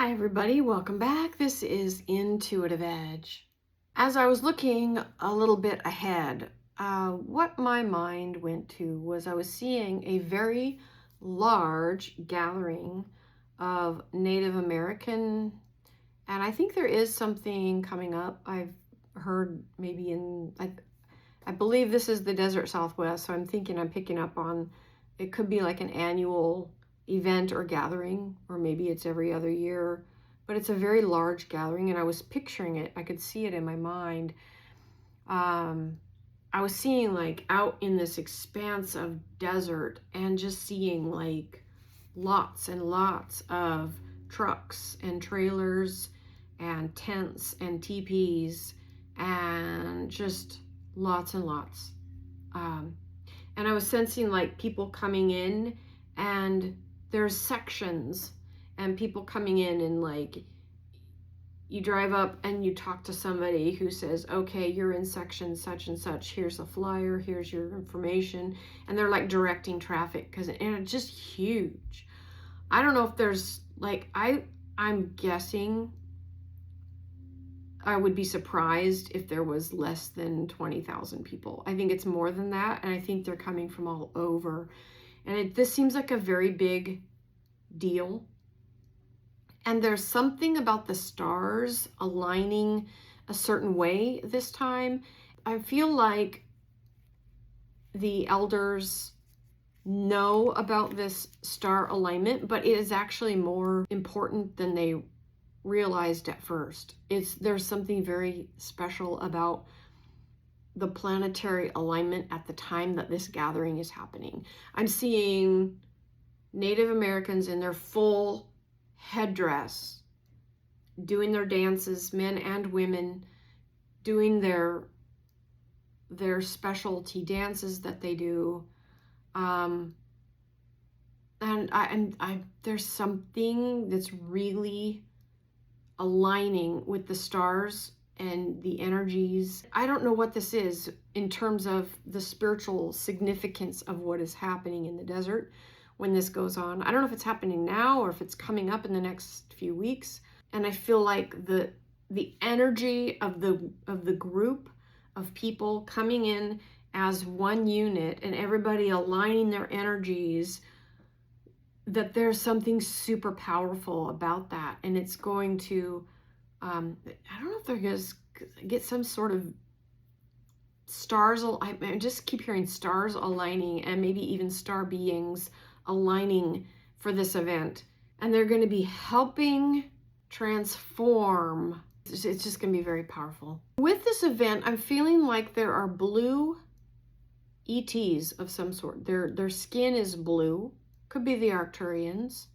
Hi everybody, welcome back. This is Intuitive Edge. As I was looking a little bit ahead, what my mind went to was I was seeing a very large gathering of Native American, and I think there is something coming up. I've heard maybe I believe this is the Desert Southwest, so I'm thinking I'm picking up on it could be like an annual event or gathering, or maybe it's every other year, but it's a very large gathering, and I was picturing it. I could see it in my mind. I was seeing like out in this expanse of desert and just seeing like lots and lots of trucks and trailers and tents and teepees and just lots and lots. And I was sensing like people coming in, and there's sections and people coming in, and like you drive up and you talk to somebody who says, okay, you're in section such and such, here's a flyer, here's your information, and they're like directing traffic and it's just huge. I don't know if there's like, I'm guessing I would be surprised if there was less than 20,000 people. I think it's more than that, and I think they're coming from all over. And this seems like a very big deal. And there's something about the stars aligning a certain way this time. I feel like the elders know about this star alignment, but it is actually more important than they realized at first. There's something very special about the planetary alignment at the time that this gathering is happening. I'm seeing Native Americans in their full headdress, doing their dances, men and women, doing their specialty dances that they do. And there's something that's really aligning with the stars and the energies. I don't know what this is in terms of the spiritual significance of what is happening in the desert when this goes on. I don't know if it's happening now or if it's coming up in the next few weeks. And I feel like the energy of the group of people coming in as one unit and everybody aligning their energies, that there's something super powerful about that. And it's going to, I don't know if they're going to get some sort of stars. I just keep hearing stars aligning, and maybe even star beings aligning for this event. And they're going to be helping transform. It's just going to be very powerful. With this event, I'm feeling like there are blue ETs of some sort. Their skin is blue. Could be the Arcturians.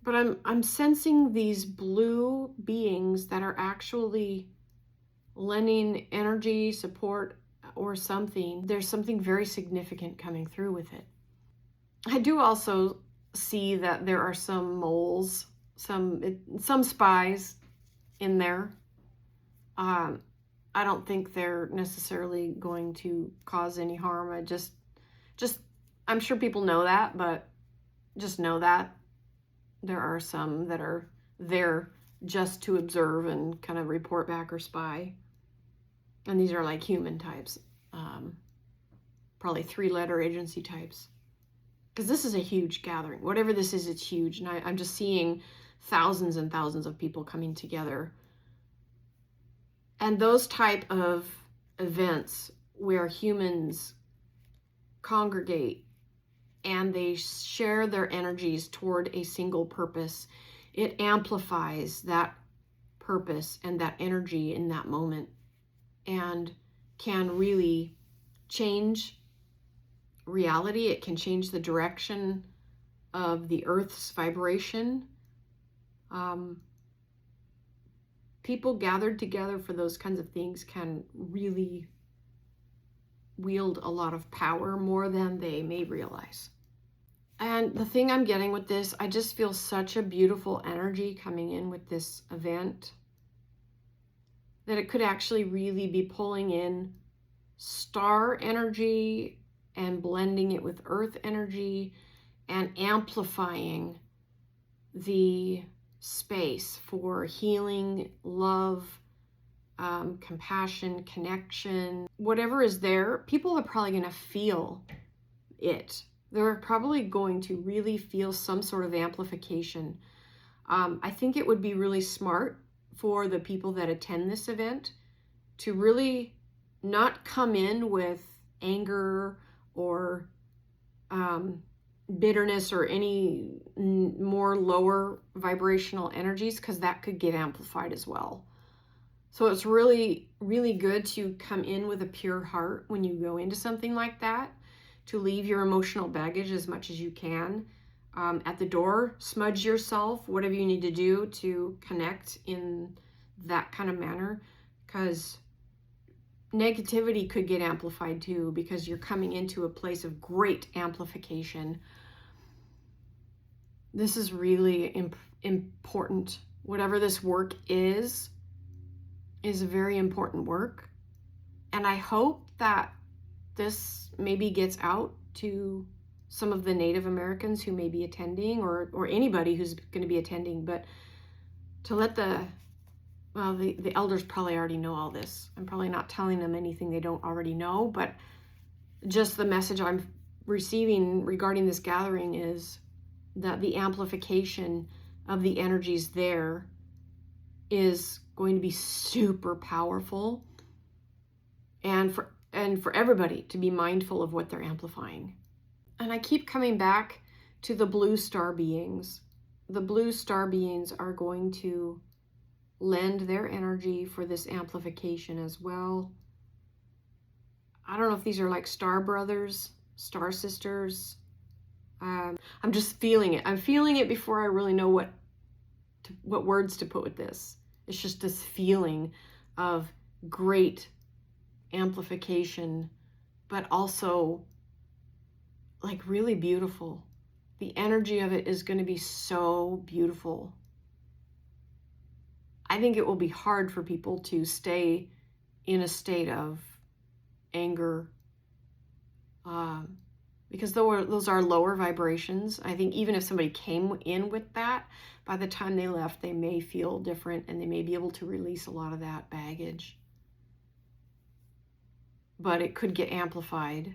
But I'm sensing these blue beings that are actually lending energy, support, or something. There's something very significant coming through with it. I do also see that there are some moles, some spies in there. I don't think they're necessarily going to cause any harm. I'm sure people know that, but just know that there are some that are there just to observe and kind of report back or spy. And these are like human types, probably 3-letter agency types. Because this is a huge gathering. Whatever this is, it's huge. And I'm just seeing thousands and thousands of people coming together. And those type of events where humans congregate and they share their energies toward a single purpose, it amplifies that purpose and that energy in that moment, and can really change reality. It can change the direction of the Earth's vibration. People gathered together for those kinds of things can really wield a lot of power, more than they may realize. And the thing I'm getting with this, I just feel such a beautiful energy coming in with this event, that it could actually really be pulling in star energy and blending it with earth energy and amplifying the space for healing, love, compassion, connection, whatever is there, people are probably going to feel it. They're probably going to really feel some sort of amplification. I think it would be really smart for the people that attend this event to really not come in with anger or bitterness or any more lower vibrational energies, because that could get amplified as well. So it's really, really good to come in with a pure heart when you go into something like that, to leave your emotional baggage as much as you can at the door, smudge yourself, whatever you need to do to connect in that kind of manner, because negativity could get amplified too, because you're coming into a place of great amplification. This is really important. Whatever this work is a very important work. And I hope that this maybe gets out to some of the Native Americans who may be attending, or anybody who's going to be attending, but to let the elders probably already know all this. I'm probably not telling them anything they don't already know, but just the message I'm receiving regarding this gathering is that the amplification of the energies there is going to be super powerful, and for everybody to be mindful of what they're amplifying. And I keep coming back to the blue star beings. The blue star beings are going to lend their energy for this amplification as well. I don't know if these are like star brothers, star sisters. I'm just feeling it. I'm feeling it before I really know what words to put with this. It's just this feeling of great amplification, but also like really beautiful. The energy of it is going to be so beautiful. I think it will be hard for people to stay in a state of anger, because those are lower vibrations. I think even if somebody came in with that, by the time they left, they may feel different, and they may be able to release a lot of that baggage. But it could get amplified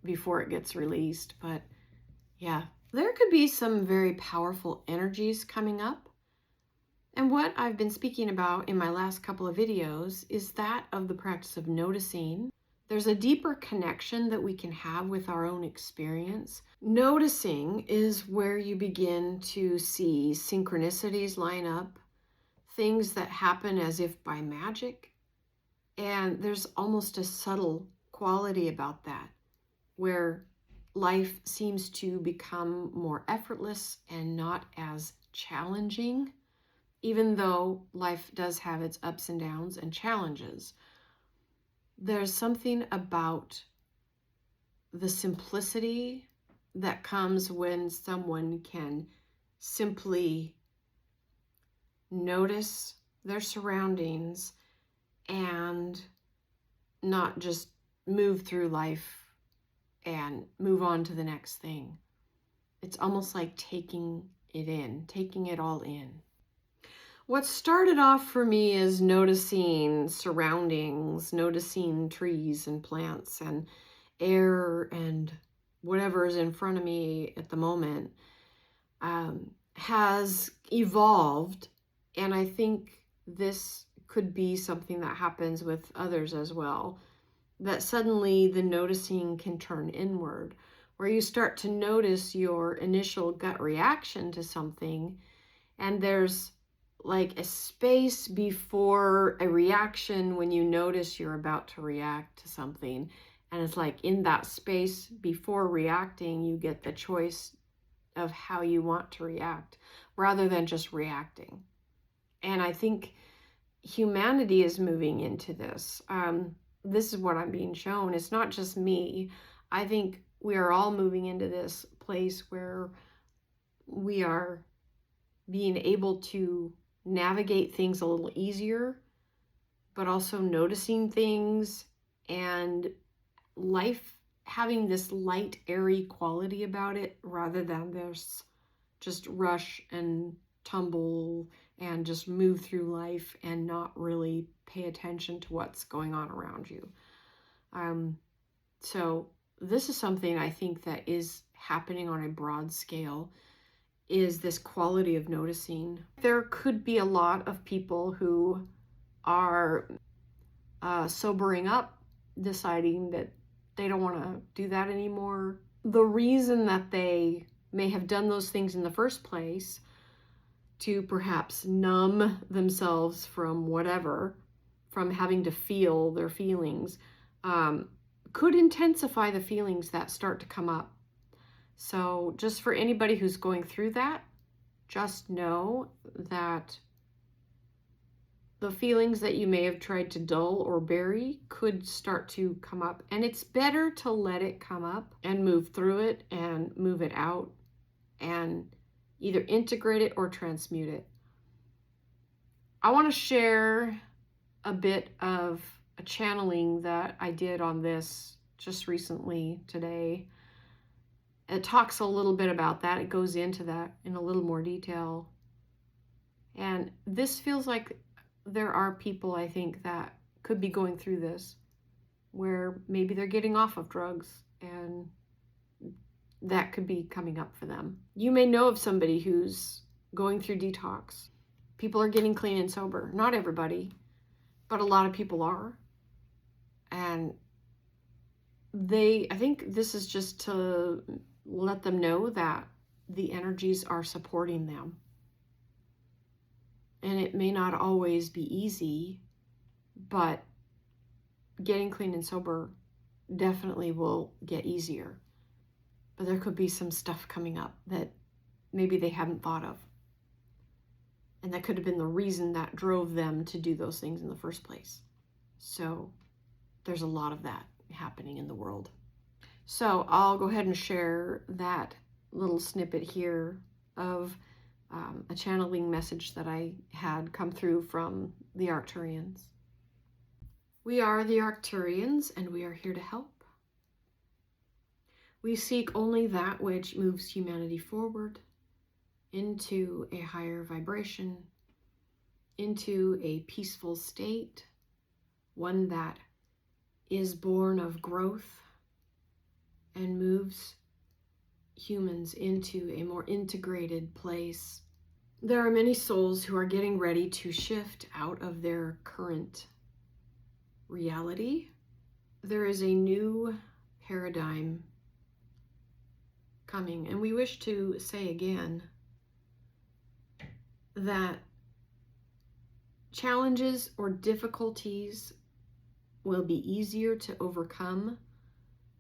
before it gets released. But yeah, there could be some very powerful energies coming up. And what I've been speaking about in my last couple of videos is that of the practice of noticing. There's a deeper connection that we can have with our own experience. Noticing is where you begin to see synchronicities line up, things that happen as if by magic. And there's almost a subtle quality about that, where life seems to become more effortless and not as challenging, even though life does have its ups and downs and challenges. There's something about the simplicity that comes when someone can simply notice their surroundings and not just move through life and move on to the next thing. It's almost like taking it all in. What started off for me is noticing surroundings, noticing trees and plants and air and whatever is in front of me at the moment, has evolved. And I think this could be something that happens with others as well, that suddenly the noticing can turn inward, where you start to notice your initial gut reaction to something, and there's like a space before a reaction when you notice you're about to react to something. And it's like in that space before reacting, you get the choice of how you want to react rather than just reacting. And I think humanity is moving into this. This is what I'm being shown. It's not just me. I think we are all moving into this place where we are being able to navigate things a little easier, but also noticing things, and life having this light, airy quality about it rather than this just rush and tumble and just move through life and not really pay attention to what's going on around you. So this is something I think that is happening on a broad scale, is this quality of noticing. There could be a lot of people who are sobering up, deciding that they don't want to do that anymore. The reason that they may have done those things in the first place, to perhaps numb themselves from whatever, from having to feel their feelings, could intensify the feelings that start to come up. So just for anybody who's going through that, just know that the feelings that you may have tried to dull or bury could start to come up. And it's better to let it come up and move through it and move it out and either integrate it or transmute it. I want to share a bit of a channeling that I did on this just recently today. It talks a little bit about that. It goes into that in a little more detail. And this feels like there are people, I think, that could be going through this, where maybe they're getting off of drugs and that could be coming up for them. You may know of somebody who's going through detox. People are getting clean and sober. Not everybody, but a lot of people are. And I think this is just to let them know that the energies are supporting them. And it may not always be easy, but getting clean and sober definitely will get easier. But there could be some stuff coming up that maybe they haven't thought of. And that could have been the reason that drove them to do those things in the first place. So there's a lot of that happening in the world. So I'll go ahead and share that little snippet here of a channeling message that I had come through from the Arcturians. We are the Arcturians, and we are here to help. We seek only that which moves humanity forward into a higher vibration, into a peaceful state, one that is born of growth and moves humans into a more integrated place. There are many souls who are getting ready to shift out of their current reality. There is a new paradigm coming, and we wish to say again that challenges or difficulties will be easier to overcome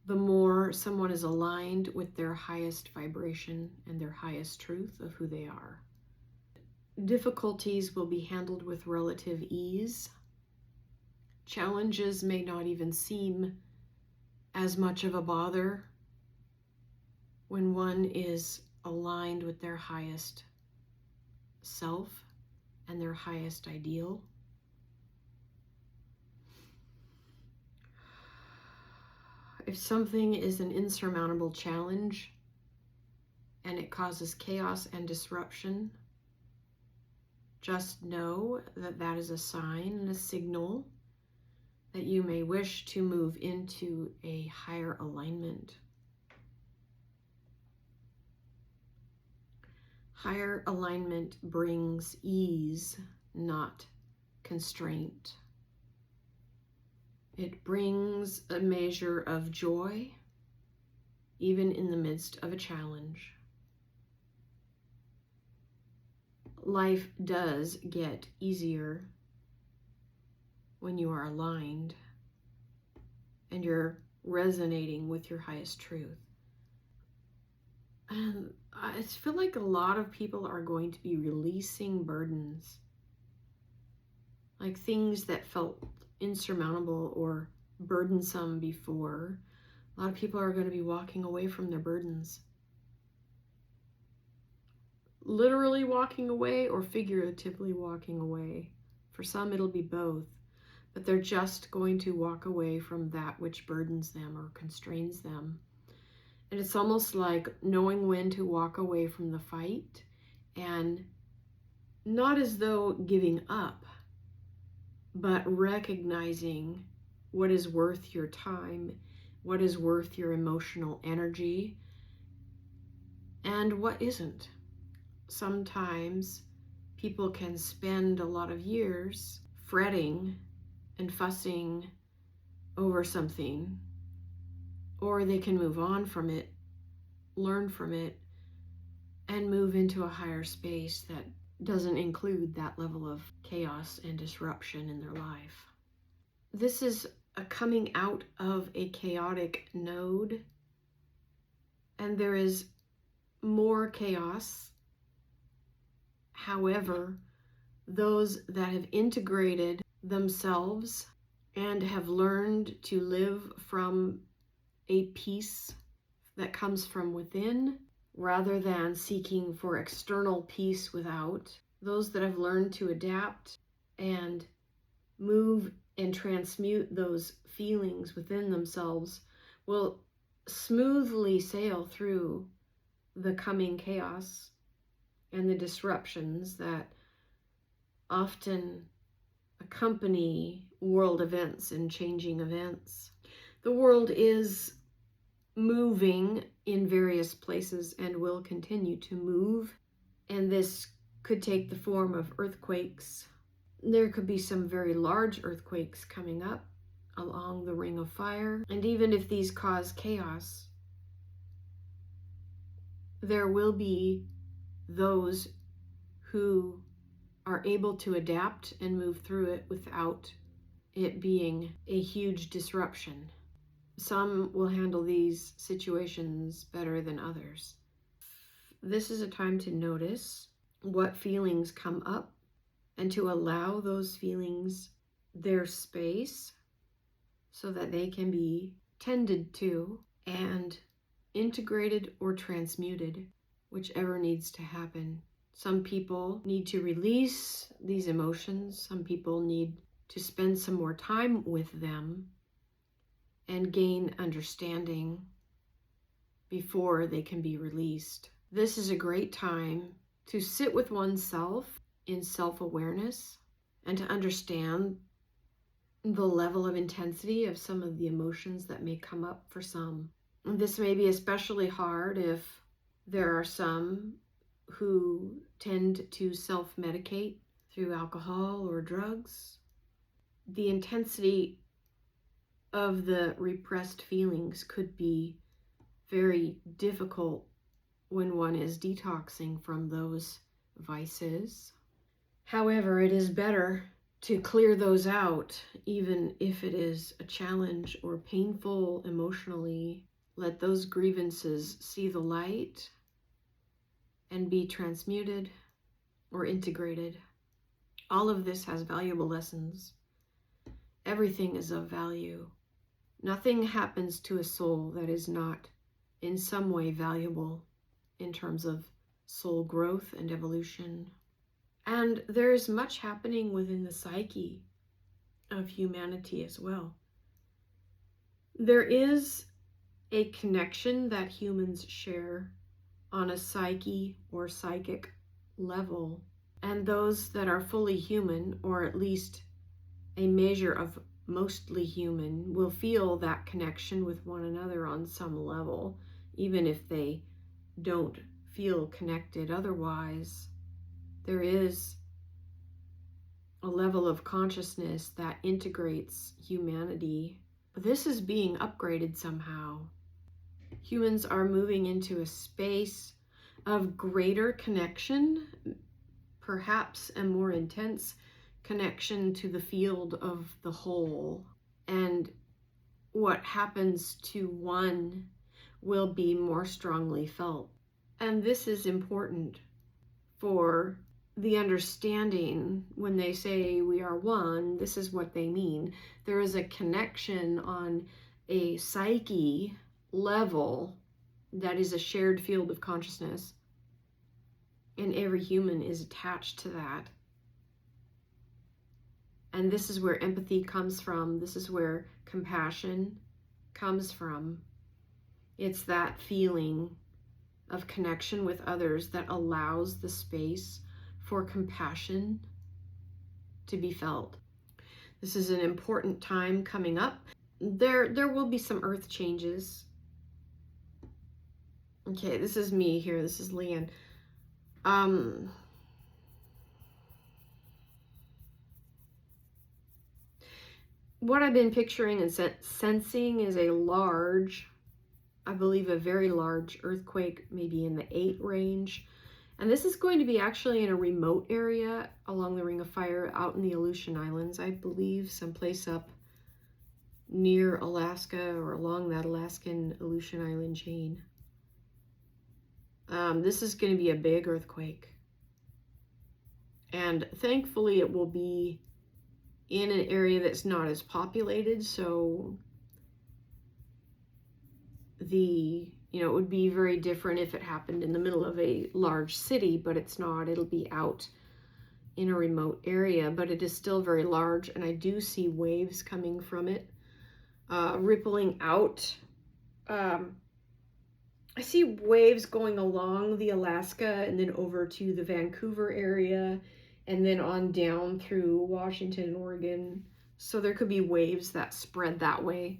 the more someone is aligned with their highest vibration and their highest truth of who they are. Difficulties will be handled with relative ease. Challenges may not even seem as much of a bother when one is aligned with their highest self and their highest ideal. If something is an insurmountable challenge and it causes chaos and disruption, just know that that is a sign and a signal that you may wish to move into a higher alignment. Higher alignment brings ease, not constraint. It brings a measure of joy, even in the midst of a challenge. Life does get easier when you are aligned and you're resonating with your highest truth. And I feel like a lot of people are going to be releasing burdens, like things that felt insurmountable or burdensome before. A lot of people are going to be walking away from their burdens. Literally walking away or figuratively walking away. For some, it'll be both. But they're just going to walk away from that which burdens them or constrains them. And it's almost like knowing when to walk away from the fight, and not as though giving up, but recognizing what is worth your time, what is worth your emotional energy, and what isn't. Sometimes people can spend a lot of years fretting and fussing over something, or they can move on from it, learn from it, and move into a higher space that doesn't include that level of chaos and disruption in their life. This is a coming out of a chaotic node, and there is more chaos. However, those that have integrated themselves and have learned to live from a peace that comes from within, rather than seeking for external peace without, those that have learned to adapt and move and transmute those feelings within themselves will smoothly sail through the coming chaos and the disruptions that often accompany world events and changing events. The world is moving in various places and will continue to move, and this could take the form of earthquakes. There could be some very large earthquakes coming up along the ring of fire, and even if these cause chaos, there will be those who are able to adapt and move through it without it being a huge disruption. Some will handle these situations better than others. This is a time to notice what feelings come up and to allow those feelings their space so that they can be tended to and integrated or transmuted, whichever needs to happen. Some people need to release these emotions. Some people need to spend some more time with them and gain understanding before they can be released. This is a great time to sit with oneself in self-awareness and to understand the level of intensity of some of the emotions that may come up for some. And this may be especially hard if there are some who tend to self-medicate through alcohol or drugs. The intensity of the repressed feelings could be very difficult when one is detoxing from those vices. However, it is better to clear those out, even if it is a challenge or painful emotionally. Let those grievances see the light and be transmuted or integrated. All of this has valuable lessons. Everything is of value. Nothing happens to a soul that is not in some way valuable in terms of soul growth and evolution. And there is much happening within the psyche of humanity as well. There is a connection that humans share on a psyche or psychic level, and those that are fully human, or at least a measure of mostly human, will feel that connection with one another on some level, even if they don't feel connected otherwise. There is a level of consciousness that integrates humanity, but this is being upgraded somehow. Humans are moving into a space of greater connection, perhaps a more intense connection to the field of the whole. And what happens to one will be more strongly felt. And this is important for the understanding. When they say we are one, this is what they mean. There is a connection on a psyche level that is a shared field of consciousness, and every human is attached to that. And this is where empathy comes from. This is where compassion comes from. It's that feeling of connection with others that allows the space for compassion to be felt. This is an important time coming up. There will be some earth changes. Okay, this is me here. This is Leanne. What I've been picturing and sensing is a large, I believe a very large earthquake, maybe in the 8 range. And this is going to be actually in a remote area along the Ring of Fire out in the Aleutian Islands, I believe, someplace up near Alaska or along that Alaskan Aleutian Island chain. This is going to be a big earthquake. And thankfully it will be in an area that's not as populated, so it would be very different if it happened in the middle of a large city, but it's not. It'll be out in a remote area, but it is still very large, and I do see waves coming from it, rippling out. I see waves going along the Alaska and then over to the Vancouver area and then on down through Washington and Oregon. So there could be waves that spread that way.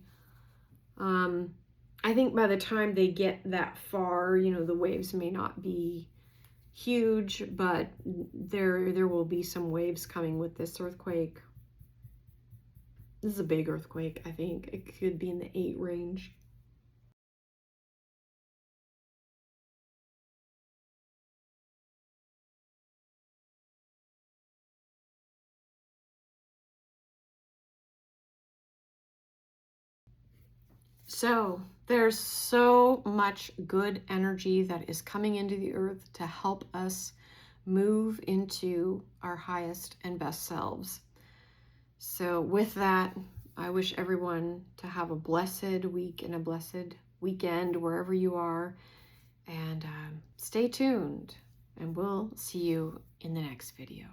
I think by the time they get that far, the waves may not be huge, but there will be some waves coming with this earthquake. This is a big earthquake, I think. It could be in the 8 range. So there's so much good energy that is coming into the earth to help us move into our highest and best selves. So with that, I wish everyone to have a blessed week and a blessed weekend wherever you are. And stay tuned, and we'll see you in the next video.